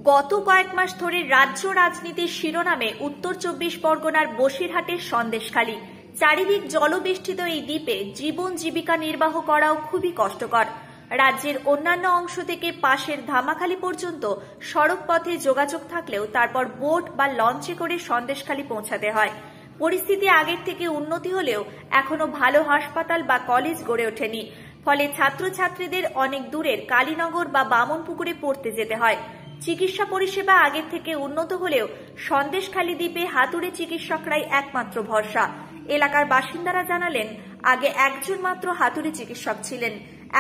গত কয়েক মাস ধরে রাজ্য রাজনীতির শিরোনামে উত্তর ২৪ পরগনার বসিরহাটের সন্দেশখালী। চারিদিক জলবেষ্টিত এই দ্বীপে জীবন জীবিকা নির্বাহ করাও খুবই কষ্টকর। রাজ্যের অন্যান্য অংশ থেকে পাশের ধামাখালী পর্যন্ত সড়ক পথে যোগাযোগ থাকলেও তারপর বোট বা লঞ্চে করে সন্দেশখালী পৌঁছাতে হয়। পরিস্থিতি আগের থেকে উন্নতি হলেও এখনো ভালো হাসপাতাল বা কলেজ গড়ে ওঠেনি। ফলে ছাত্রছাত্রীদের অনেক দূরের কালীনগর বা বামনপুকুরে পড়তে যেতে হয়। চিকিৎসা পরিষেবা আগের থেকে উন্নত হলেও সন্দেশখালী দ্বীপে হাতুড়ে চিকিৎসকরাই একমাত্র ভরসা। এলাকার বাসিন্দারা জানালেন, আগে একজন মাত্র হাতুড়ে চিকিৎসক ছিলেন,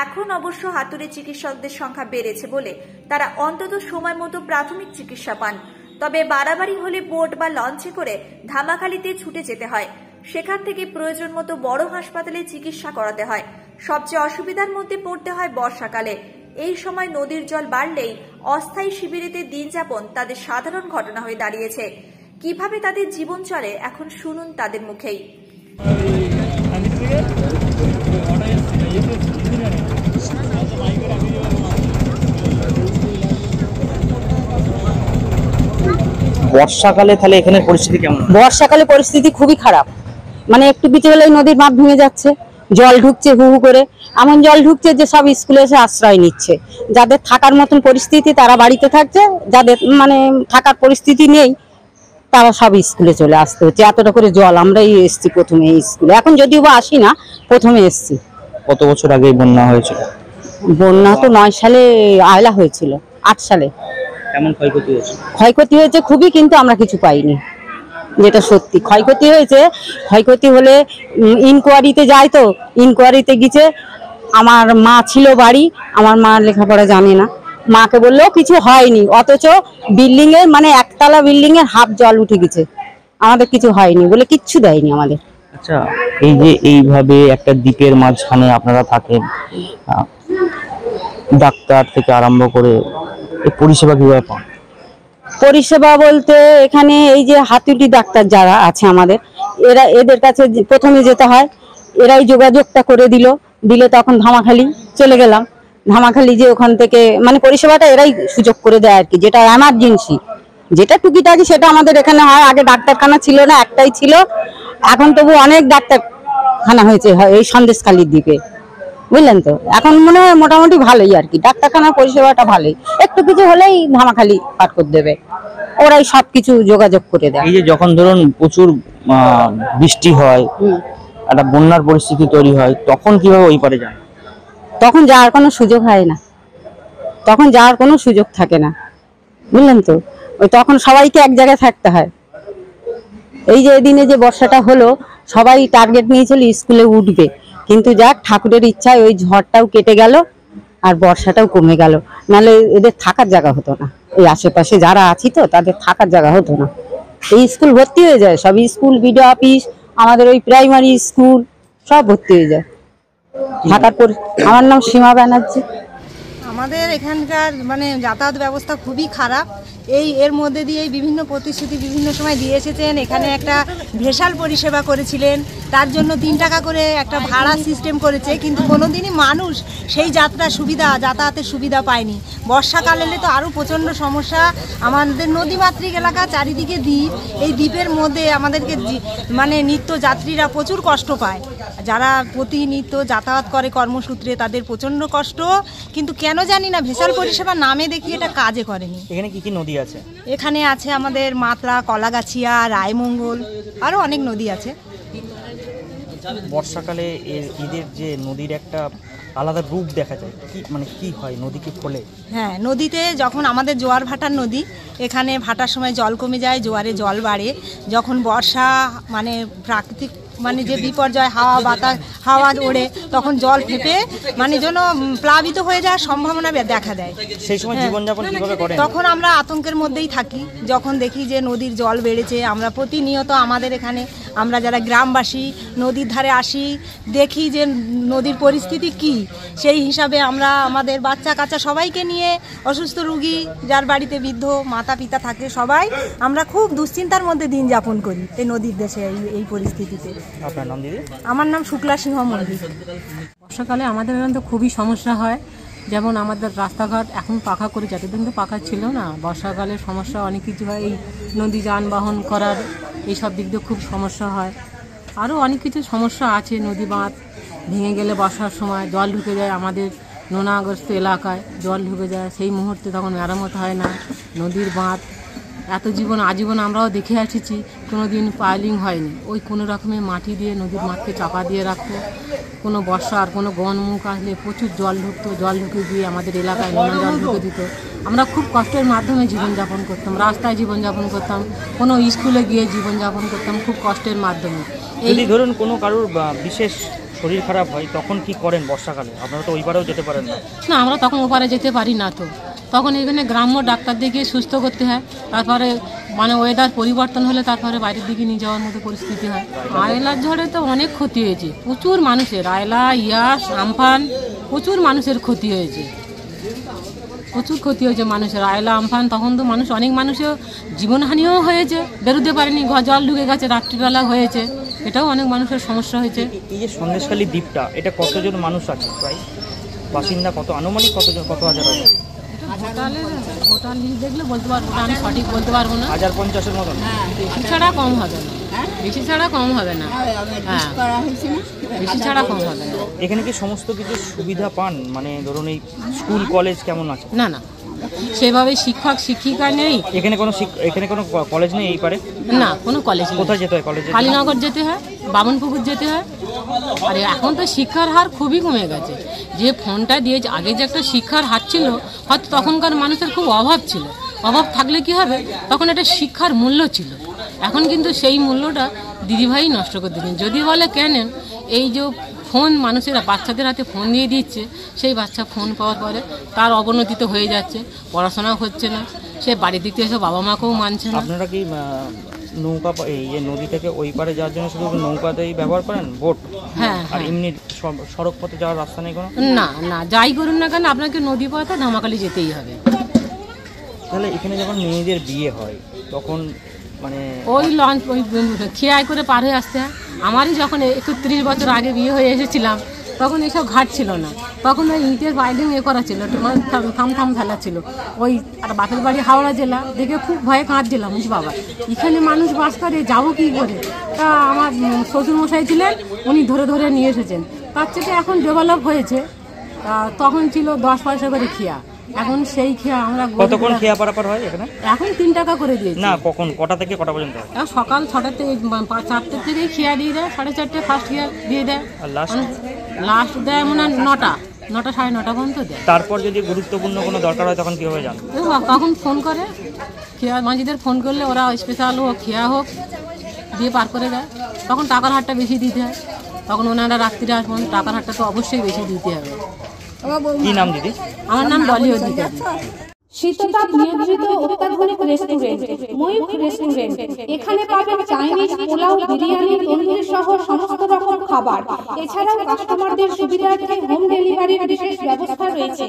এখন অবশ্য হাতুড়ে চিকিৎসকদের সংখ্যা বেড়েছে বলে তারা অন্তত সময় মতো প্রাথমিক চিকিৎসা পান। তবে বাড়াবাড়ি হলে বোট বা লঞ্চে করে ধামাখালীতে ছুটে যেতে হয়। সেখান থেকে প্রয়োজন মতো বড় হাসপাতালে চিকিৎসা করাতে হয়। সবচেয়ে অসুবিধার মধ্যে পড়তে হয় বর্ষাকালে। এই সময় নদীর জল বাড়লেই অস্থায়ী শিবিরেতে দিন যাপন তাদের সাধারণ ঘটনা হয়ে দাঁড়িয়েছে। কিভাবে তাদের জীবন চলে এখন শুনুন তাদের মুখেই। বর্ষাকালে তাহলে এখানে পরিস্থিতি কেমন? বর্ষাকালে পরিস্থিতি খুবই খারাপ। মানে একটু পিছিয়ে হলেই নদীর বাঁধ ভেঙে যাচ্ছে, জল ঢুকছে হু হু করে, এমন জল ঢুকছে যে সব স্কুলে এসে আশ্রয় নিচ্ছে। যাদের থাকার মতন পরিস্থিতি তারা বাড়িতে থাকছে, যাদের মানে থাকার পরিস্থিতি নেই তারা সব স্কুলে চলে আসতে হচ্ছে। এতটা করে জল। আমরাই এসছি প্রথমে এই স্কুলে, এখন যদিও বা আসি না, প্রথমে এসছি। কত বছর আগে বন্যা হয়েছিল? বন্যা তো ৯ সালে আয়লা হয়েছিল, ৮ সালে। কেমন ক্ষয়ক্ষতি হয়েছে? ক্ষয়ক্ষতি হয়েছে খুবই, কিন্তু আমরা কিছু পাইনি, যেটা সত্যি। ক্ষয়ক্ষতি হয়েছে, ক্ষয়ক্ষতি হলে ইনকোয়ারিতে যায়, তো ইনকোয়ারিতে গিয়েছে। আমার মা ছিল বাড়ি, আমার মা লেখাপড়া জানে না, মাকে বললেও কিছু হয়নি, অথচ বিল্ডিং এর মানে একতলা বিল্ডিং এর হাফ জল উঠে গেছে, আমাদের কিছু হয়নি বলে কিচ্ছু দেয়নি আমাদের। আচ্ছা, এই যে এইভাবে একটা দ্বীপের মাঝখানে আপনারা থাকেন, ডাক্তার থেকে আরম্ভ করে এই পরিষেবা কিভাবে পান? পরিষেবা বলতে এখানে এই যে হাতুড়ি ডাক্তার যারা আছে আমাদের, এদের কাছে প্রথমে যেতে হয়। এরাই যোগাযোগটা করে দিলে তখন ধামাখালী চলে গেলাম। ধামাখালী যে ওখান থেকে মানে পরিষেবাটা এরাই সুযোগ করে দেয় আর কি, যেটা এমার্জেন্সি, যেটা টুকিটাকি সেটা আমাদের এখানে হয়। আগে ডাক্তারখানা ছিল না, একটাই ছিল, এখন তবু অনেক ডাক্তারখানা হয়েছে এই সন্দেশখালীর দিকে, বুঝলেন তো। এখন মনে হয় মোটামুটি ভালোই আর কি, ডাক্তারখানার পরিষেবাটা ভালোই। একটু কিছু হলেই ধামাখালী পার করে দেবে, ওরাই সবকিছু যোগাযোগ করে দেয়। এই যে যখন ধরুন প্রচুর বৃষ্টি হয়, একটা বন্যার পরিস্থিতি তৈরি হয়, তখন কিভাবে ওই পারে যান? তখন যাওয়ার কোনো সুযোগ হয় না, তখন যাওয়ার কোনো সুযোগ থাকে না, বুঝলেন তো। ওই তখন সবাইকে এক জায়গায় থাকতে হয়। এই যে এদিনে যে বর্ষাটা হলো, সবাই টার্গেট নিয়েছিল স্কুলে উঠবে, কিন্তু যাক ঠাকুরের ইচ্ছায় ওই ঝড়টাও কেটে গেল আর বর্ষাটাও কমে গেল, নাহলে এদের থাকার জায়গা হতো না। এই আশেপাশে যারা আছি তো তাদের থাকার জায়গা হতো না। এই স্কুল ভর্তি হয়ে যায়, সব স্কুল, বিডিও অফিস, আমাদের ওই প্রাইমারি স্কুল সব ভর্তি হয়ে যায় থাকার পর। আমার নাম সীমা ব্যানার্জি। আমাদের এখানকার মানে যাতায়াত ব্যবস্থা খুবই খারাপ। এর মধ্যে দিয়ে বিভিন্ন প্রতিশ্রুতি বিভিন্ন সময় দিয়ে এসেছেন। এখানে একটা ভেসাল পরিষেবা করেছিলেন, তার জন্য ৩ টাকা করে একটা ভাড়া সিস্টেম করেছে, কিন্তু কোনোদিনই মানুষ সেই যাতায়াতের সুবিধা পায়নি। বর্ষাকাল এলে তো আরও প্রচণ্ড সমস্যা। আমাদের নদীমাতৃক এলাকা, চারিদিকে দ্বীপ। এই দ্বীপের মধ্যে আমাদেরকে মানে নিত্য যাত্রীরা প্রচুর কষ্ট পায়। যারা প্রতিনিত্য যাতায়াত করে কর্মসূত্রে তাদের প্রচণ্ড কষ্ট, কিন্তু কেন জানি না ভেসাল পরিষেবা নামে দেখি এটা কাজে করেনি। এখানে কি কি নদী আছে? এখানে আছে আমাদের মাতলা, কলাগাছিয়া, রায়মঙ্গল, আরও অনেক নদী আছে। বর্ষাকালে এদের যে নদীর একটা আলাদা রূপ দেখা যায়, কি মানে কি হয়, নদী কি ফলে? হ্যাঁ, নদীতে যখন আমাদের জোয়ার ভাটার নদী, এখানে ভাটার সময় জল কমে যায়, জোয়ারে জল বাড়ে। যখন বর্ষা মানে প্রাকৃতিক মানে যে বিপর্যয়, হাওয়া ওড়ে, তখন জল ফেপে মানে যেন প্লাবিত হয়ে যাওয়ার সম্ভাবনা দেখা দেয়। সেই সময় জীবনযাপন কিভাবে করেন? তখন আমরা আতঙ্কের মধ্যেই থাকি। যখন দেখি যে নদীর জল বেড়েছে, আমরা প্রতিনিয়ত আমাদের এখানে আমরা যারা গ্রামবাসী নদীর ধারে আসি, দেখি যে নদীর পরিস্থিতি কি। সেই হিসাবে আমরা আমাদের বাচ্চা কাচ্চা সবাইকে নিয়ে, অসুস্থ রুগী যার বাড়িতে বৃদ্ধ মাতা পিতা থাকে, সবাই আমরা খুব দুশ্চিন্তার মধ্যে দিন যাপন করি এই নদীর দেশে এই পরিস্থিতিতে। আপনার নাম দিদি? আমার নাম শুক্লা সিংহ মল্লিক। বর্ষাকালে আমাদের এখানে তো খুবই সমস্যা হয়। যেমন আমাদের রাস্তাঘাট এখন পাকা করে, যতদিন তো পাকা ছিল না, বর্ষাকালে সমস্যা অনেক কিছু হয়, এই নদী যানবাহন করার এইসব দিক দিয়ে খুব সমস্যা হয়। আরও অনেক কিছু সমস্যা আছে, নদী বাঁধ ভেঙে গেলে বর্ষার সময় জল ঢুকে যায়, আমাদের নোনাগ্রস্ত এলাকায় জল ঢুকে যায়, সেই মুহূর্তে তখন মেরামত হয় না। নদীর বাঁধ এত আজীবন আমরাও দেখে এসেছি, কোনো দিন পাইলিং হয়নি, ওই কোনো রকমের মাটি দিয়ে নদীর মাঠকে চাপা দিয়ে রাখতো। কোনো বর্ষার কোনো গণমুখ আসলে প্রচুর জল ঢুকতো, জল ঢুকে গিয়ে আমাদের এলাকায় নোনা জল ঢুকে দিত। আমরা খুব কষ্টের মাধ্যমে জীবনযাপন করতাম, রাস্তায় জীবনযাপন করতাম, কোনো স্কুলে গিয়ে জীবনযাপন করতাম খুব কষ্টের মাধ্যমে। যদি ধরুন কোনো কারোর বিশেষ শরীর খারাপ হয় তখন কি করেন বর্ষাকালে? আপনারা তো ওই পারেও যেতে পারেন না। না, আমরা তখন ওপারে যেতে পারি না, তো তখন এখানে গ্রাম্য ডাক্তার দিকে সুস্থ করতে হয়, তারপরে মানে ওয়েদার পরিবর্তন হলে তারপরে বাইরের দিকে নিয়ে যাওয়ার মতো পরিস্থিতি হয়। আয়লার ঝড়ে তো অনেক ক্ষতি হয়েছে, প্রচুর মানুষের, আয়লা, ইয়াস, আমফান, প্রচুর মানুষের ক্ষতি হয়েছে, প্রচুর ক্ষতি হয়েছে মানুষের। আয়লা, আমফান, তখন তো অনেক মানুষের জীবনহানিও হয়েছে, বেরোতে পারেনি, জল ঢুকে গেছে, রাত্রিবেলা হয়েছে, এটাও অনেক মানুষের সমস্যা হয়েছে। এই যে সন্দেশখালী দ্বীপটা, এটা কতজন মানুষ আছে প্রায় বাসিন্দা, কত আনুমানিক কত হাজার আছে? হোটেল দেখলে বলতে পারবো না, আমি সঠিক বলতে পারবো না। 1050-এর মতন? বেশি ছাড়া কম হবে না, বেশি ছাড়া কম হবে না, হ্যাঁ বেশি ছাড়া কম হবে না। এখানে কি সমস্ত কিছু সুবিধা পান? মানে ধরুন এই স্কুল কলেজ কেমন আছে? না না, সেভাবে শিক্ষক শিক্ষিকা নেই এখানে কোনো কলেজ নেই এই পারে? না, কোনো কলেজ নেই। কোথায় যেতে হয় কলেজে? কালীনগর যেতে হয়, বামনপুকুর যেতে হয়। আর এখন তো শিক্ষার হার খুবই কমে গেছে, যে ফোনটা দিয়ে আগে যে একটা শিক্ষার হার ছিল, হয়তো তখনকার মানুষের খুব অভাব ছিল, অভাব থাকলে কি হবে, তখন একটা শিক্ষার মূল্য ছিল। এখন কিন্তু সেই মূল্যটা দিদিভাই নষ্ট করে দিচ্ছেন। যদি বলে কেন, এই যে ফোন মানুষেরা বাচ্চাদের হাতে ফোন দিয়ে দিচ্ছে, সেই বাচ্চা ফোন পাওয়ার পরে তার অবনতি তো হয়ে যাচ্ছে, পড়াশোনা হচ্ছে না, সে বাড়ির দিক থেকে বাবা মাকেও মানছে না। আপনারা কি নৌকা, এই যে নদী থেকে ওই পারে যাওয়ার জন্য শুধু নৌকাতেই ব্যবহার করেন, বোট? হ্যাঁ, আর এমনি সড়ক পথে যাওয়ার রাস্তা নেই কোনো? না না, যাই করুন না কেন আপনাকে নদী পথে ধামাখালি যেতেই হবে। তাহলে এখানে যখন মেয়েদের বিয়ে হয় তখন মানে ওই লঞ্চ, ওই খেয়াই করে পার হয়ে আসতে হয়। আমারই যখন 31 বছর আগে বিয়ে হয়ে এসেছিলাম, তখন এইসব ঘাট ছিল না, তখন ওই ইটের বাইরে করা ছিল, মানে থাম ফেলা ছিল। ওই আর বাপের বাড়ি হাওড়া জেলা, দেখে খুব ভয়ে কাঁদছিলাম, বাবা এখানে মানুষ বাস করে, যাবো কী করে? তা আমার শ্বশুরমশাই ছিলেন, উনি ধরে নিয়ে এসেছেন। তার থেকে এখন ডেভেলপ হয়েছে, তখন ছিল 10 পয়সা করে খেয়া, এখন সেই খেয়া আমরা কতক্ষণ খেয়া পারাপার হয় এখানে? এখন 3 টাকা করে দিয়েছে। না, কখন, কটা থেকে কটা পর্যন্ত? সকাল 6টা থেকে 4টে থেকেই খেয়া দিয়ে দেয়, 4:30 ফার্স্ট খেয়া দিয়ে দেয়, আর লাস্ট দেয় মনে হয় 9টা 9:30 পর্যন্ত দেয়। তারপর যদি গুরুত্বপূর্ণ কোনো দরকার হয় তখন কীভাবে জান? তখন ফোন করে, খেয়া মাঝিদের ফোন করলে ওরা স্পেশাল হোক খেয়া হোক দিয়ে পার করে দেয়। তখন টাকার হারটা বেশি দিতে হয়, তখন ওনারা রাত্রিরে আসবেন, টাকার হারটা তো অবশ্যই বেশি দিতে হবে। কি নাম দিদি? আমার নাম ডলি অধিকারী। শীততাপ নিয়ন্ত্রিত অত্যাধুনিক রেস্টুরেন্ট ময়ূখ রেস্টুরেন্ট। এখানে পাবেন চাইনিজ, পোলাও, বিরিয়ানি, তন্দুরি সহ সমস্ত রকম খাবার। এছাড়াও কাস্টমারদের সুবিধার্থে হোম ডেলিভারির বিশেষ ব্যবস্থা রয়েছে।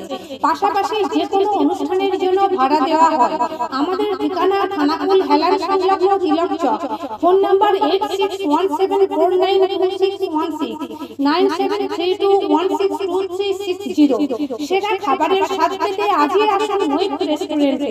পাশাপাশি যে কোনো অনুষ্ঠানের জন্য ভাড়া দেওয়া হয়। আমাদের ঠিকানা থানাকুল হেলান সংলগ্ন তিলক চক। Phone number 8617492616 9732162360। সেরা খাবারের স্বাদ পেতে আজই আসুন ময়ূখ রেস্টুরেন্টে।